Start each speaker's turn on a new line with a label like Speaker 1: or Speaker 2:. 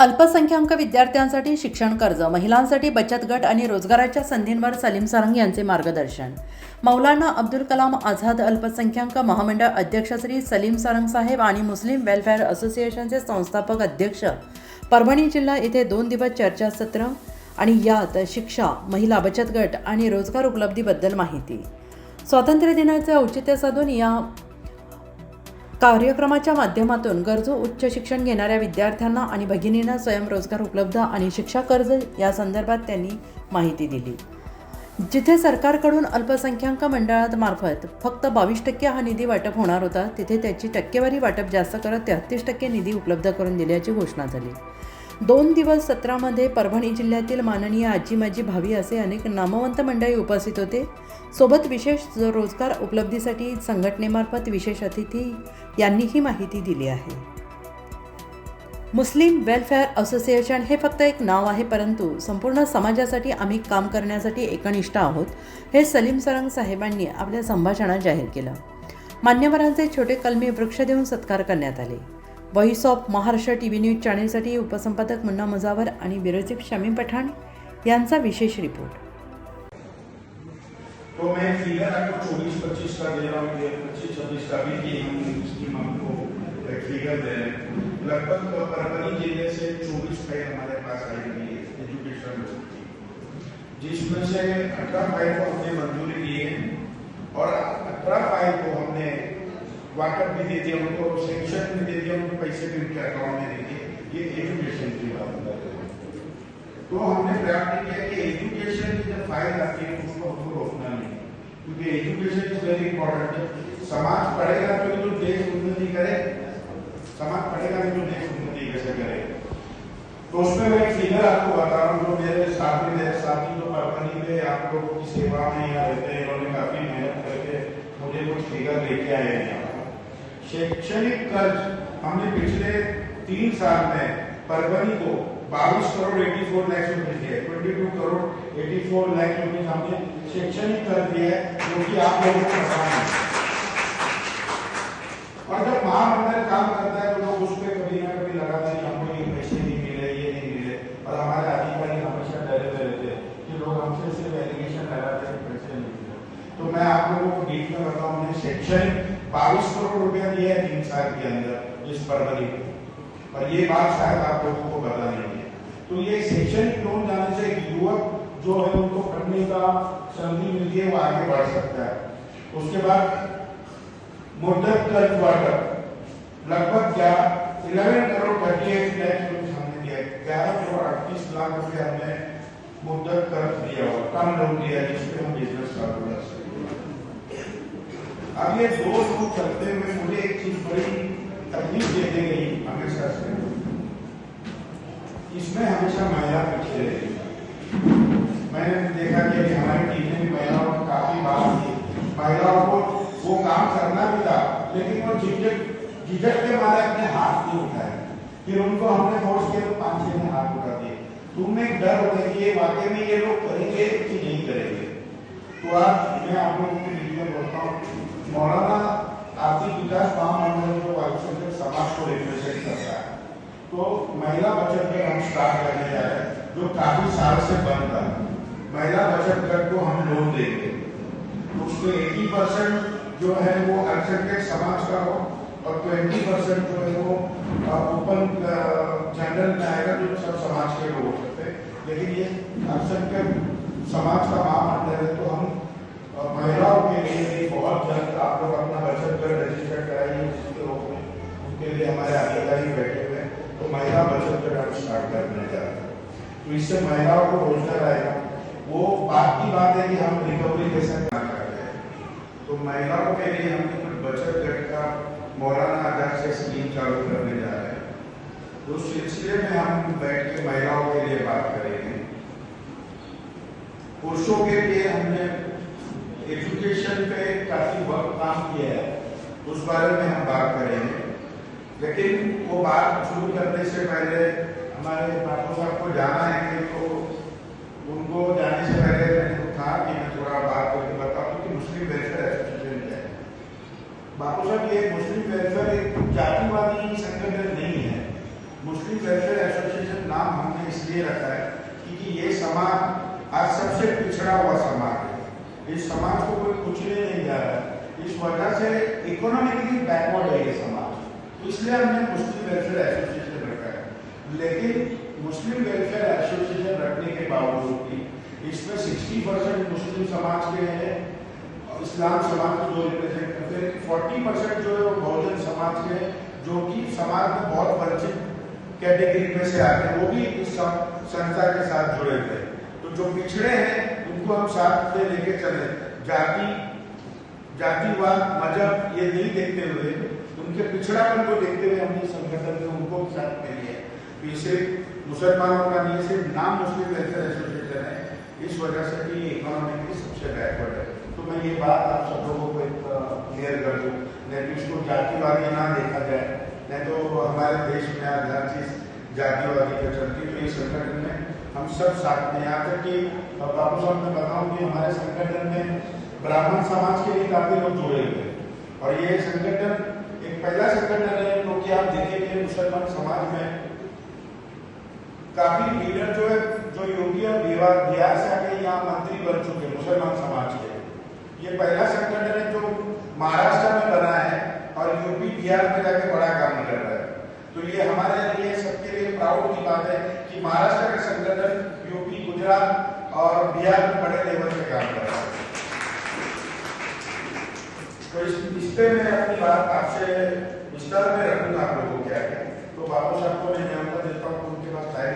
Speaker 1: अल्पसंख्याक विद्यार्थ्यांसाठी शिक्षण कर्ज, महिलांसाठी बचत गट आणि रोजगाराच्या संधींवर सलीम सारंग यांचे मार्गदर्शन. मौलाना अब्दुल कलाम आझाद अल्पसंख्याक महामंडळ अध्यक्ष श्री सलीम सारंग साहेब आणि मुस्लिम वेलफेअर असोसिएशनचे संस्थापक अध्यक्ष परभणी जिल्हा येथे 2 दिवस चर्चासत्र आणि यात शिक्षा, महिला बचत गट आणि रोजगार उपलब्धीबद्दल माहिती. स्वातंत्र्य दिनाचे औचित्य साधून या कार्यक्रमाच्या माध्यमातून गरजू उच्च शिक्षण घेणाऱ्या विद्यार्थ्यांना आणि भगिनींना स्वयंरोजगार उपलब्ध आणि शिक्षा कर्ज या संदर्भात त्यांनी माहिती दिली. जिथे सरकारकडून अल्पसंख्याक मंडळात मार्फत फक्त 22% हा निधी वाटप होणार होता, तिथे त्याची टक्केवारी वाटप जास्त करत 33% निधी उपलब्ध करून दिल्याची घोषणा झाली. 2 दिवस सत्रामध्ये परभणी जिल्ह्यातील माननीय आजी माजी भावी असे अनेक नामवंत मंडळी उपस्थित होते. सोबत विशेष रोजगार उपलब्धीसाठी संघटनेमार्फत विशेष अतिथी यांनी ही माहिती दिली आहे. मुस्लिम वेलफेअर असोसिएशन हे फक्त एक नाव आहे, परंतु संपूर्ण समाजासाठी आम्ही काम करण्यासाठी एकनिष्ठ आहोत, हे सलीम सारंग साहेबांनी आपल्या संभाषणात जाहीर केलं. मान्यवरांचे छोटे कलमी वृक्ष देऊन सत्कार करण्यात आले. Voice of Maharashtra TV news चॅनेलसाठी उपसंपादक मुन्ना मुजावर आणि ब्युरो चीफ शमीम पठाण यांचा विशेष रिपोर्ट.
Speaker 2: तो मैं फिगर आपको 24-25 का दे रहा हूँ, 25-26 का भी कि हम स्कीम आपको फिगर दे रहे हैं. लगभग परभणी जिले से 24 फाइल हमारे पास आई हुई है एजुकेशन की, जिसमें से 18 फाइल को हमने मंजूरी दी है और 18 फाइल को हमने वाटप भी दे दिया, उनको सेंक्शन भी दे दिया, उनको पैसे भी उनके अकाउंट में दे दिए. ये एजुकेशन की बात कर रहे हैं. तो हमने प्रयास किया कि एजुकेशन की जब फाइल आती है उसको हमको रोकना नहीं, क्योंकि एजुकेशन इज वेरी इंपॉर्टेंट. समाज पढ़ेगा तो देश उन्नति करे, समाज पढ़ेगा तो देश उन्नति कैसे करे. तो उसमें मैं एक फिगर आपको बता रहा हूँ, जो मेरे साथी जो परभणी में आप लोगों की सेवा में यहाँ रहते हैं, इन्होंने काफी मेहनत करके मुझे कुछ फिगर लेके आए हैं. शैक्षणिक कर्ज हमने पिछले 3 साल में परभणी को 22 करोड़ 84 लाख रुपए दिए, 22 करोड़ 84 लाख रुपए हमने शैक्षणिक कर्ज दिया है, जो कि आप लोगों को पता है. और जब महामंडल काम करता है तो लोग उस पर कभी ना कभी लगाते हैं हमको ये पैसे नहीं मिले, ये नहीं मिले, और हमारे अधिकारी हमेशा डरे हुए रहते हैं कि लोग हमसे सिर्फ एलिगेशन लगाते हैं पैसे नहीं मिले. तो मैं आप लोगों को डीप में बताऊं, हमने शैक्षणिक 22 करोड़ रुपया दिया है 3 साल के अंदर इस परभणी को, और ये बात शायद आप लोगों को पता नहीं है. तो ये शैक्षणिक लोन जाने से युवक जो है उनको पढ़ने का संधि मिलती है, वो आगे बढ़ सकता है. उसके बाद मुद्दत कर्ज वाटप लगभग 11 करोड़ 38 लाख रुपए हमने दिया. 11 करोड़ 38 लाख रुपए हमने मुद्दत कर्ज दिया और कम लोन दिया, जिससे हम बिजनेस चालू कर सकते. अब ये 2 लोग चलते हुए मुझे एक चीज बड़ी तकलीफ देते गई हमेशा से, इसमें हमेशा महिला पीछे रही. मैंने देखा कि हमारी टीम ने भी महिलाओं की काफी बात की, महिलाओं को वो काम करना भी था, लेकिन वो झिझक के मारे अपने हाथ नहीं उठाए. फिर उनको हमने फोर्स किया तो 5-6 ने हाथ उठा दिए. तुम्हें एक डर होता है कि वाकई में ये लोग करेंगे कि नहीं करेंगे. तो आज मैं आप लोगों के लिए बोलता हूँ, मौलाना आर्थिक विकास महामंडल जो अल्पसंख्यक समाज को रिप्रेजेंट करता है, तो महिला बचत गट हम स्टार्ट करने जा रहे हैं, जो काफी साल से बंद था. महिला बचत गट को हम लोन देंगे, तो उसमें 80% जो है वो अल्पसंख्यक समाज का हो और 20% जो है वो ओपन जनरल में आएगा, जो सब समाज के लोग हो सकते हैं. लेकिन ये अल्पसंख्यक समाज का महामंडल है, तो हम महिलाओं के लिए बहुत जल्द आप लोग अपना बचत गट रजिस्टर कराइए. उसके रूप में उनके लिए हमारे अधिकारी बैठे हुए हैं, तो महिला बचत गट हम स्टार्ट करने जा रहे हैं. तो इससे महिलाओं को रोजगार आएगा. वो बात की बात है कि हम रिकवरी कैसे करना चाहते हैं, तो महिलाओं के लिए हमने कुछ बचत गट का मौलाना आधार से स्कीम चालू करने जा रहे हैं. तो उस सिलसिले में हम बैठ के महिलाओं के लिए बात करेंगे. पुरुषों के लिए हमने एजुकेशन पे काफी वक्त काम किया है, उस बारे में हम बात करेंगे. लेकिन वो बात शुरू करने से पहले हमारे बापू साहब को जाना है, तो उनको जाने से पहले मैंने कहा कि मैं थोड़ा बात करके बताऊं कि मुस्लिम वेलफेयर एसोसिएशन क्या है. बापू साहब, ये मुस्लिम वेलफेयर एक जातिवादी संगठन नहीं है. मुस्लिम वेलफेयर एसोसिएशन इसलिए रखा है क्योंकि ये समाज आज सबसे पिछड़ा हुआ समाज है। इस समाज को कोई पूछने नहीं जा रहा है, इस वजह से इकोनॉमिकली बैकवर्ड है ये समाज, तो इसलिए हमने मुस्लिम वेलफेयर एसोसिएशन रखा है। लेकिन मुस्लिम वेलफेयर एसोसिएशन रखने के बावजूद भी इसमें 60% मुस्लिम समाज के हैं, इस्लाम समाज को जो रिप्रेजेंट करते हैं, 40% जो है बहुजन समाज के हैं, जो कि समाज में बहुत वंचित कैटेगरी में से आते हैं, वो भी इस संस्था के साथ जुड़े हुए हैं। तो जो पिछड़े हैं उनको हम साथ में लेके चले, जातिवाद मजहब ये नहीं देखते हुए, उनके पिछड़ापन को देखते हुए हमने संगठन में उनको साथ में लिया। ये सिर्फ मुसलमानों का नहीं, सिर्फ नाम मुस्लिम वेलफेयर एसोसिएशन है, इस वजह से कि इकोनॉमिकली सबसे बैकवर्ड है। तो मैं ये बात आप सब लोगों को क्लियर कर दूँ, नहीं तो इसको जातिवादी ना देखा जाए, नहीं तो हमारे देश में हर चीज जातिवादी का चलती। तो इस संगठन में हम सब साथ में, यहाँ तक कि बाबू साहब मैं बताऊँ कि हमारे संगठन में ब्राह्मण समाज के भी काफी लोग जुड़े हुए हैं, और ये संगठन एक पहला संगठन है क्योंकि आप देखेंगे मुसलमान समाज में काफी लीडर जो है, जो यूपी और बिहार से आके यहाँ मंत्री बन चुके हैं मुसलमान समाज के। ये पहला संगठन है जो महाराष्ट्र में बना है और यूपी बिहार में जाके बड़ा काम कर रहा है। तो ये हमारे लिए सबके लिए प्राउड की बात है कि महाराष्ट्र का संगठन यूपी, गुजरात और बिहार में बड़े लेवल पे काम कर रहा है। तो इस पे मैं अपनी बात आपसे विस्तार में रखूंगा आप लोगों को क्या है। तो बाबू साहब को मैं